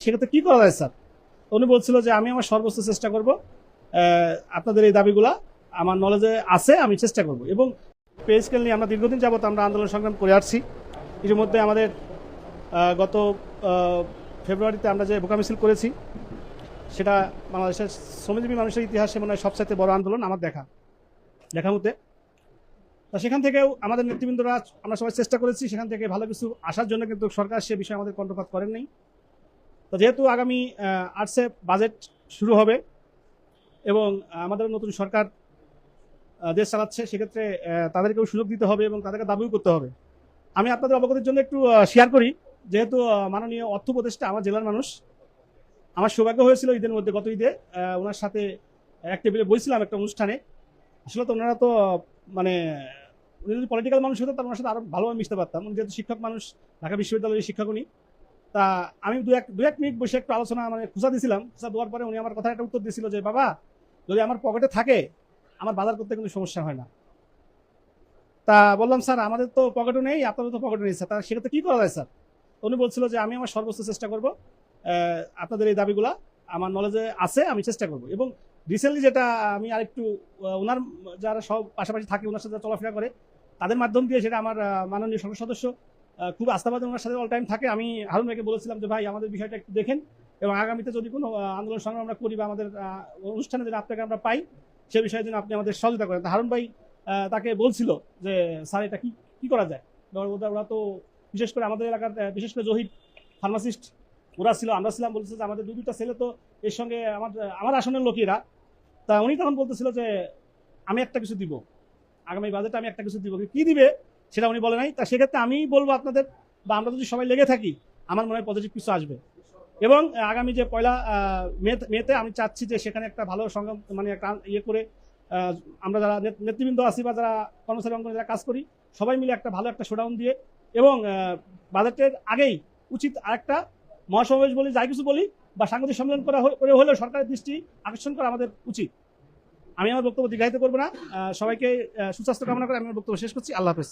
সেক্ষেত্রে কি করা যায় স্যার? উনি বলছিল যে আমি আমার সর্বোচ্চ চেষ্টা করব, আপনাদের এই দাবিগুলা আমার নলেজে আছে, আমি চেষ্টা করব। এবং পে স্কেল নিয়ে আমরা দীর্ঘদিন যাবত আমরা আন্দোলন সংগ্রাম করে আসছি। ইতিমধ্যে আমাদের গত ফেব্রুয়ারিতে আমরা যে ভোকা মিছিল করেছি, সেটা বাংলাদেশের শ্রমজীবী মানুষের ইতিহাসে মনে হয় সবচাইতে বড় আন্দোলন আমার দেখা মতে। তা সেখান থেকেও আমাদের নেতৃবৃন্দরা আমরা সবাই চেষ্টা করেছি সেখান থেকে ভালো কিছু আসার জন্য, কিন্তু সরকার সে বিষয়ে আমাদের কর্ণপাত করেন নাই। তো যেহেতু আগামী 8 বাজেট শুরু হবে এবং আমাদের নতুন সরকার দেশ চালাচ্ছে, সেক্ষেত্রে তাদেরকেও সুযোগ দিতে হবে এবং তাদেরকে দাবিও করতে হবে। আমি আপনাদের অবগতির জন্য একটু শেয়ার করি। যেহেতু মাননীয় অর্থ উপদেষ্টা আমার জেলার মানুষ, আমার সৌভাগ্য হয়েছিল ঈদের মধ্যে, গত ঈদে ওনার সাথে এক টেবিলে বসছিলাম একটা অনুষ্ঠানে। আসলে তো ওনারা তো মানে উনি যদি পলিটিক্যাল মানুষ হতো তাহলে ওনার সাথে আরো ভালোভাবে মিশতে পারতাম। উনি যেহেতু শিক্ষক মানুষ, ঢাকা বিশ্ববিদ্যালয়ের শিক্ষক উনি, তা আমি দু এক মিনিট বসে একটু আলোচনা খোঁজা দিয়েছিলাম। খোঁজা দেওয়ার পরে উনি আমার কথা একটা উত্তর দিয়েছিল যে, বাবা, যদি আমার পকেটে থাকে আমার বাজার করতে কিন্তু সমস্যা হয় না। তা বললাম, স্যার আমাদের তো পকেটও নেই, আপনাদের তো পকেটও নেই স্যার, তা সেক্ষেত্রে কি করা যায় স্যার? উনি বলছিল যে আমি আমার সর্বোচ্চ চেষ্টা করব, আপনাদের এই দাবিগুলা আমার নলেজে আছে, আমি চেষ্টা করব। এবং রিসেন্টলি যেটা আমি আরেকটু ওনার যারা সব পাশাপাশি থাকে, ওনার সাথে চলাফেরা করে, তাদের মাধ্যম দিয়ে সেটা আমার মাননীয় সংসদ সদস্য খুব আস্থাবাদী, ওনার সাথে অল টাইম থাকে। আমি হারুন ভাইকে বলেছিলাম যে ভাই, আমাদের বিষয়টা একটু দেখেন এবং আগামীতে যদি কোনো আন্দোলন সংগ্রাম আমরা করি বা আমাদের অনুষ্ঠানে যদি আপনাকে আমরা পাই, সে বিষয়ে যেন আপনি আমাদের সহযোগিতা করেন। হারুন ভাই তাকে বলছিল যে স্যার এটা কি কি করা যায়। ওরা তো বিশেষ করে আমাদের এলাকার বিশেষ করে জহির ফার্মাসিস্ট ওরা ছিল, আমরা ছিলাম, বলছে যে আমাদের দুটা ছেলে তো এর সঙ্গে আমার আসনের লোকেরা। তা উনি তখন বলতেছিল যে আমি একটা কিছু দিব, আগামী বাজেটে আমি একটা কিছু দিব, কি দিবে সেটা উনি বলে নাই। তা সেক্ষেত্রে আমি বলবো আপনাদের, বা আমরা যদি সবাই লেগে থাকি, আমার মনে হয় পজিটিভ কিছু আসবে। এবং আগামী যে পয়লা মেতে আমি চাচ্ছি যে সেখানে একটা ভালো সংগ্রাম মানে একটা ইয়ে করে আমরা যারা নেতৃবৃন্দ আছি বা যারা কর্মচারী অঙ্গনে যারা কাজ করি, সবাই মিলে একটা ভালো একটা শোডাউন দিয়ে এবং বাজেটের আগেই উচিত আরেকটা মহাসমাবেশ বলি, যাই কিছু বলি, বা সাংবাদিক সম্মেলন করে হলেও সরকারের দৃষ্টি আকর্ষণ করা আমাদের উচিত। আমি আমার বক্তব্য দীর্ঘায়িত করবো না। সবাইকে সুস্বাস্থ্য কামনা করে আমি আমার বক্তব্য শেষ করছি। আল্লাহ হাফেজ।